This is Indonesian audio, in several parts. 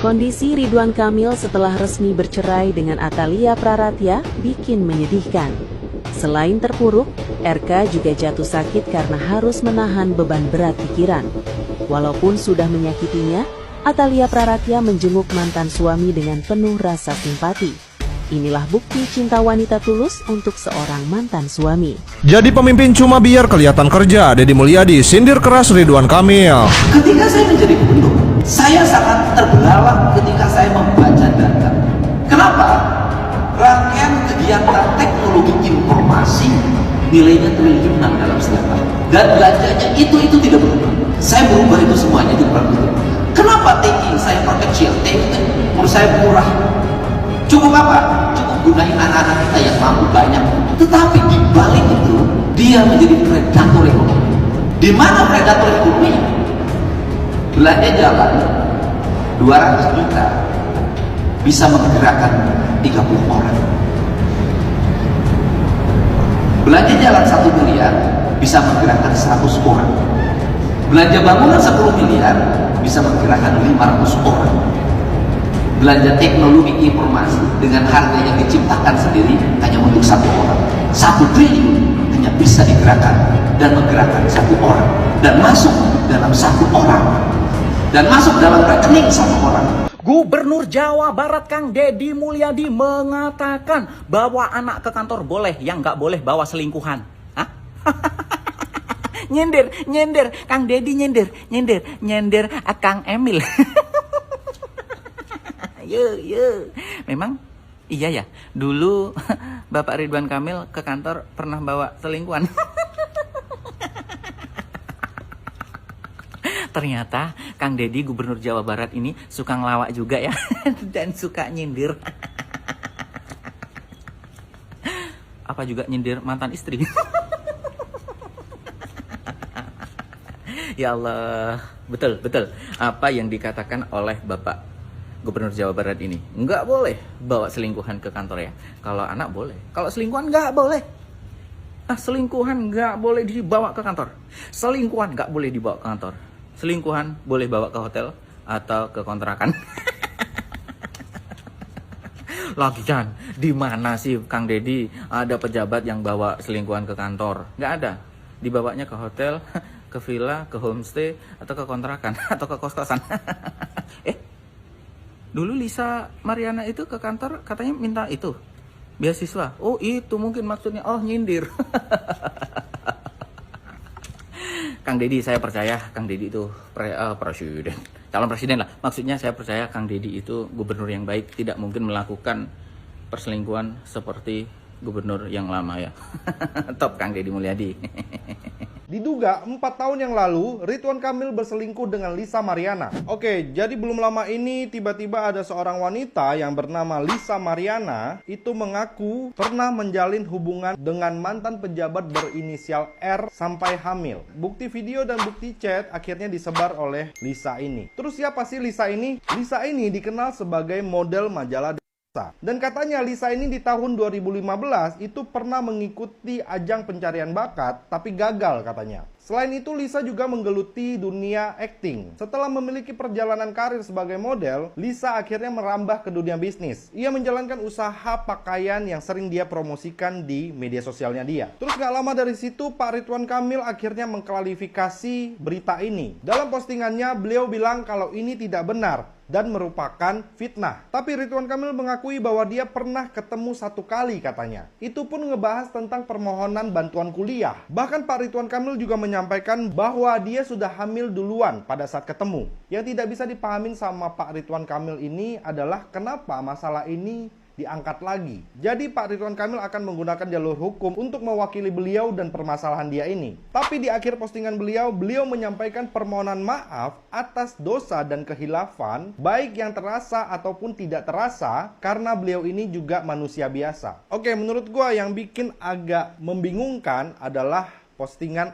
Kondisi Ridwan Kamil setelah resmi bercerai dengan Atalia Praratya bikin menyedihkan. Selain terpuruk, RK juga jatuh sakit karena harus menahan beban berat pikiran. Walaupun sudah menyakitinya, Atalia Praratya menjenguk mantan suami dengan penuh rasa simpati. Inilah bukti cinta wanita tulus untuk seorang mantan suami. Jadi pemimpin cuma biar kelihatan kerja, Deddy Mulyadi sindir keras Ridwan Kamil. Ketika saya menjadi gubernur, saya sangat terbelalak ketika saya membaca data. Kenapa? Rangkaian kegiatan teknologi informasi nilainya triliunan dalam setiap tahun. Dan belanjanya itu tidak berubah. Saya berubah itu semuanya, itu berubah. Kenapa TI saya perkecil? TI menurut saya murah. Cukup apa? Cukup gunain anak-anak kita yang mampu banyak. Tetapi di balik itu, dia menjadi predator ekonomi. Di mana predator ekonomi? Belanja jalan 200 juta bisa menggerakkan 30 orang. Belanja jalan 1 miliar bisa menggerakkan 100 orang. Belanja bangunan 10 miliar bisa menggerakkan 500 orang. Belanja teknologi informasi dengan harga yang diciptakan sendiri hanya untuk 1 orang. 1 triliun hanya bisa digerakkan dan menggerakkan 1 orang. Dan masuk dalam 1 orang. Dan masuk dalam rekening 1 orang. Gubernur Jawa Barat Kang Deddy Mulyadi mengatakan bawa anak ke kantor boleh, yang nggak boleh bawa selingkuhan. Hah? nyender, Kang Deddy nyender, Kang Emil. Ye. Memang iya ya, dulu Bapak Ridwan Kamil ke kantor pernah bawa selingkuhan. Ternyata Kang Deddy Gubernur Jawa Barat ini suka ngelawak juga ya. Dan suka nyindir. Apa juga nyindir mantan istri. Ya Allah, betul. Apa yang dikatakan oleh Bapak Gubernur Jawa Barat ini, nggak boleh bawa selingkuhan ke kantor ya. Kalau anak boleh, kalau selingkuhan nggak boleh. Selingkuhan nggak boleh dibawa ke kantor. Selingkuhan nggak boleh dibawa ke kantor. Selingkuhan boleh bawa ke hotel atau ke kontrakan. Lagian di mana sih Kang Deddy ada pejabat yang bawa selingkuhan ke kantor? Nggak ada. Dibawanya ke hotel, ke villa, ke homestay, atau ke kontrakan, atau ke kos-kosan. Dulu Lisa Mariana itu ke kantor katanya minta itu beasiswa. Oh itu mungkin maksudnya. Oh nyindir. Kang Deddy, saya percaya Kang Deddy itu presiden, calon presiden lah. Maksudnya saya percaya Kang Deddy itu gubernur yang baik, tidak mungkin melakukan perselingkuhan seperti gubernur yang lama ya. Top Kang Deddy Mulyadi. Diduga 4 tahun yang lalu, Ridwan Kamil berselingkuh dengan Lisa Mariana. Oke, jadi belum lama ini tiba-tiba ada seorang wanita yang bernama Lisa Mariana itu mengaku pernah menjalin hubungan dengan mantan pejabat berinisial R sampai hamil. Bukti video dan bukti chat akhirnya disebar oleh Lisa ini. Terus siapa sih Lisa ini? Lisa ini dikenal sebagai model majalah. Dan katanya Lisa ini di tahun 2015 itu pernah mengikuti ajang pencarian bakat tapi gagal katanya. Selain itu Lisa juga menggeluti dunia acting. Setelah memiliki perjalanan karir sebagai model, Lisa akhirnya merambah ke dunia bisnis. Ia menjalankan usaha pakaian yang sering dia promosikan di media sosialnya dia. Terus gak lama dari situ Pak Ridwan Kamil akhirnya mengklarifikasi berita ini. Dalam postingannya beliau bilang kalau ini tidak benar dan merupakan fitnah. Tapi Ridwan Kamil mengakui bahwa dia pernah ketemu 1 kali katanya. Itu pun ngebahas tentang permohonan bantuan kuliah. Bahkan Pak Ridwan Kamil juga menyampaikan bahwa dia sudah hamil duluan pada saat ketemu. Yang tidak bisa dipahamin sama Pak Ridwan Kamil ini adalah kenapa masalah ini diangkat lagi. Jadi Pak Ridwan Kamil akan menggunakan jalur hukum untuk mewakili beliau dan permasalahan dia ini. Tapi di akhir postingan beliau menyampaikan permohonan maaf atas dosa dan kehilafan, baik yang terasa ataupun tidak terasa, karena beliau ini juga manusia biasa. Oke, menurut gua yang bikin agak membingungkan adalah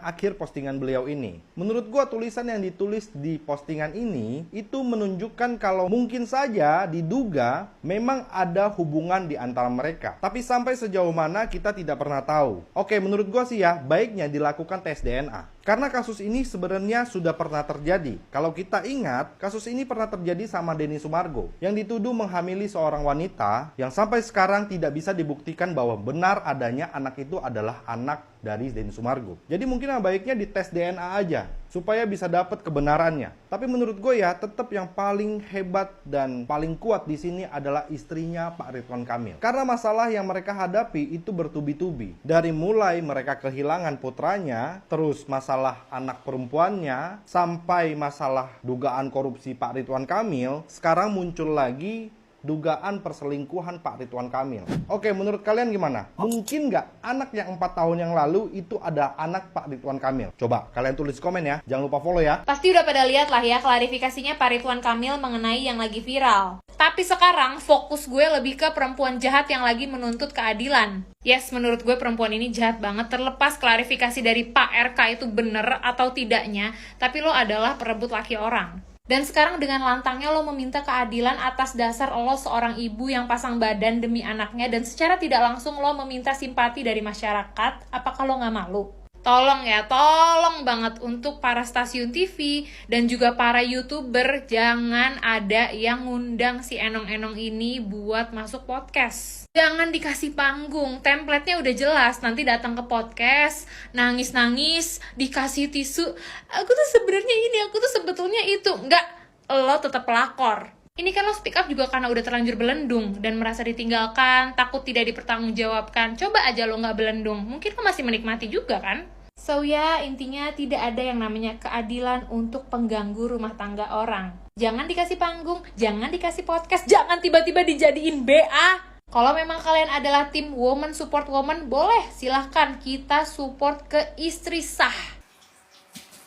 akhir postingan beliau ini. Menurut gua tulisan yang ditulis di postingan ini itu menunjukkan kalau mungkin saja diduga memang ada hubungan di antara mereka. Tapi sampai sejauh mana kita tidak pernah tahu. Oke, menurut gua sih ya baiknya dilakukan tes DNA. Karena kasus ini sebenarnya sudah pernah terjadi. Kalau kita ingat, kasus ini pernah terjadi sama Denny Sumargo yang dituduh menghamili seorang wanita yang sampai sekarang tidak bisa dibuktikan bahwa benar adanya anak itu adalah anak dari Denny Sumargo. Jadi mungkin baiknya dites DNA aja supaya bisa dapat kebenarannya. Tapi menurut gue ya, tetap yang paling hebat dan paling kuat di sini adalah istrinya Pak Ridwan Kamil. Karena masalah yang mereka hadapi itu bertubi-tubi. Dari mulai mereka kehilangan putranya, terus masalah anak perempuannya, sampai masalah dugaan korupsi Pak Ridwan Kamil, sekarang muncul lagi dugaan perselingkuhan Pak Ridwan Kamil. Oke, menurut kalian gimana? Mungkin nggak anak yang 4 tahun yang lalu itu ada anak Pak Ridwan Kamil? Coba kalian tulis komen ya. Jangan lupa follow ya. Pasti udah pada lihat lah ya klarifikasinya Pak Ridwan Kamil mengenai yang lagi viral. Tapi sekarang fokus gue lebih ke perempuan jahat yang lagi menuntut keadilan. Yes, menurut gue perempuan ini jahat banget, terlepas klarifikasi dari Pak RK itu bener atau tidaknya, tapi lo adalah perebut laki orang. Dan sekarang dengan lantangnya lo meminta keadilan atas dasar lo seorang ibu yang pasang badan demi anaknya, dan secara tidak langsung lo meminta simpati dari masyarakat. Apakah lo nggak malu? Tolong ya, tolong banget untuk para stasiun TV dan juga para YouTuber, jangan ada yang ngundang si Enong-Enong ini buat masuk podcast. Jangan dikasih panggung, template-nya udah jelas, nanti datang ke podcast, nangis-nangis, dikasih tisu, aku tuh sebenarnya ini, aku tuh sebetulnya itu. Enggak, lo tetap pelakor. Ini kan lo speak up juga karena udah terlanjur belendung dan merasa ditinggalkan, takut tidak dipertanggungjawabkan. Coba aja lo nggak belendung, mungkin lo masih menikmati juga kan? So ya, intinya tidak ada yang namanya keadilan untuk pengganggu rumah tangga orang. Jangan dikasih panggung, jangan dikasih podcast, jangan tiba-tiba dijadiin BA. Kalau memang kalian adalah tim woman support woman, boleh silahkan kita support ke istri sah.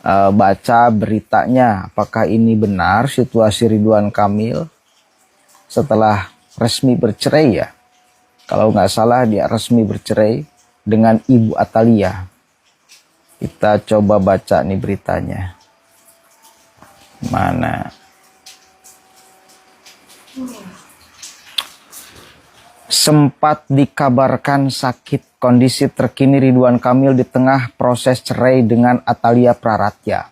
Baca beritanya, apakah ini benar situasi Ridwan Kamil setelah resmi bercerai ya? Kalau nggak salah dia resmi bercerai dengan Ibu Atalia. Kita coba baca nih beritanya. Mana? Sempat dikabarkan sakit. Kondisi terkini Ridwan Kamil di tengah proses cerai dengan Atalia Praratya.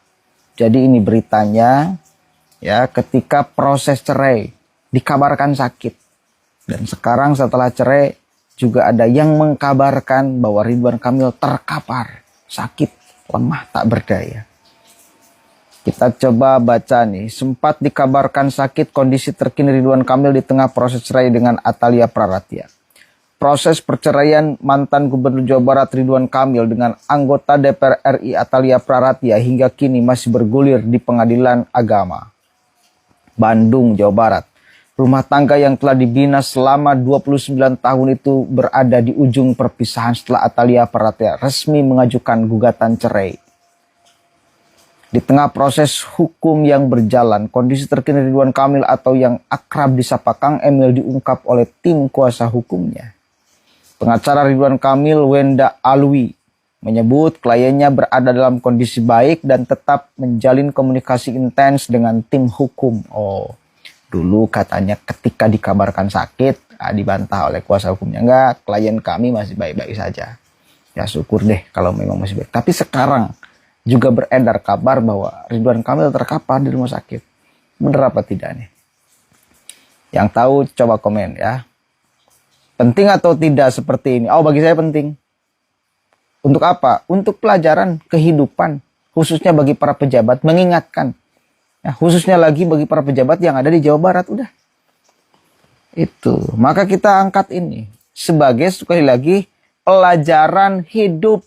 Jadi ini beritanya ya, ketika proses cerai dikabarkan sakit. Dan sekarang setelah cerai juga ada yang mengkabarkan bahwa Ridwan Kamil terkapar, sakit, lemah tak berdaya. Kita coba baca nih. Sempat dikabarkan sakit, kondisi terkini Ridwan Kamil di tengah proses cerai dengan Atalia Praratya. Proses perceraian mantan Gubernur Jawa Barat Ridwan Kamil dengan anggota DPR RI Atalia Praratya hingga kini masih bergulir di Pengadilan Agama Bandung, Jawa Barat. Rumah tangga yang telah dibina selama 29 tahun itu berada di ujung perpisahan setelah Atalia Praratya resmi mengajukan gugatan cerai. Di tengah proses hukum yang berjalan, kondisi terkini Ridwan Kamil atau yang akrab disapa Kang Emil diungkap oleh tim kuasa hukumnya. Pengacara Ridwan Kamil, Wenda Alwi, menyebut kliennya berada dalam kondisi baik dan tetap menjalin komunikasi intens dengan tim hukum. Oh, dulu katanya ketika dikabarkan sakit, dibantah oleh kuasa hukumnya. Enggak, klien kami masih baik-baik saja. Ya syukur deh kalau memang masih baik. Tapi sekarang juga beredar kabar bahwa Ridwan Kamil terkapar di rumah sakit. Benar apa tidak nih? Yang tahu coba komen ya. Penting atau tidak seperti ini? Oh, bagi saya penting. Untuk apa? Untuk pelajaran kehidupan, khususnya bagi para pejabat, mengingatkan. Ya, khususnya lagi bagi para pejabat yang ada di Jawa Barat. Udah. Itu. Maka kita angkat ini sebagai, sekali lagi, pelajaran hidup.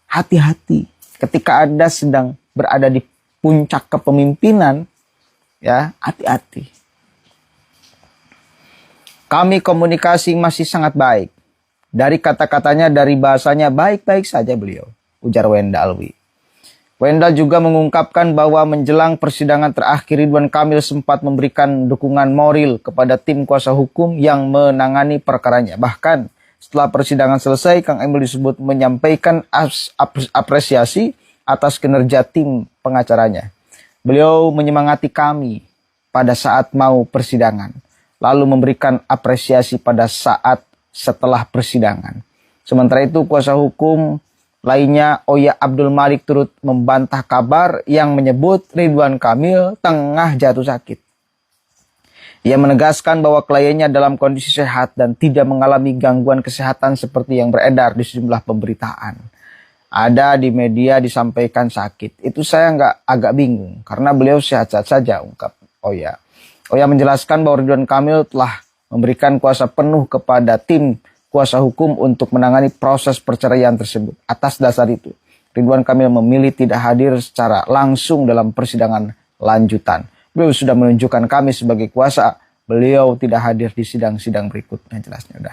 Hati-hati. Ketika Anda sedang berada di puncak kepemimpinan, ya, hati-hati. Kami komunikasi masih sangat baik. Dari kata-katanya, dari bahasanya, baik-baik saja beliau, ujar Wenda Alwi. Wenda juga mengungkapkan bahwa menjelang persidangan terakhir Ridwan Kamil sempat memberikan dukungan moral kepada tim kuasa hukum yang menangani perkaranya. Bahkan setelah persidangan selesai, Kang Emil disebut menyampaikan apresiasi atas kinerja tim pengacaranya. Beliau menyemangati kami pada saat mau persidangan, lalu memberikan apresiasi pada saat setelah persidangan. Sementara itu kuasa hukum lainnya, Oya Abdul Malik turut membantah kabar yang menyebut Ridwan Kamil tengah jatuh sakit. Ia menegaskan bahwa kliennya dalam kondisi sehat dan tidak mengalami gangguan kesehatan seperti yang beredar di sejumlah pemberitaan. Ada di media disampaikan sakit. Itu saya agak bingung karena beliau sehat-sehat saja, ungkap Oya. Oya menjelaskan bahwa Ridwan Kamil telah memberikan kuasa penuh kepada tim kuasa hukum untuk menangani proses perceraian tersebut. Atas dasar itu, Ridwan Kamil memilih tidak hadir secara langsung dalam persidangan lanjutan. Beliau sudah menunjukkan kami sebagai kuasa. Beliau tidak hadir di sidang-sidang berikutnya, jelasnya.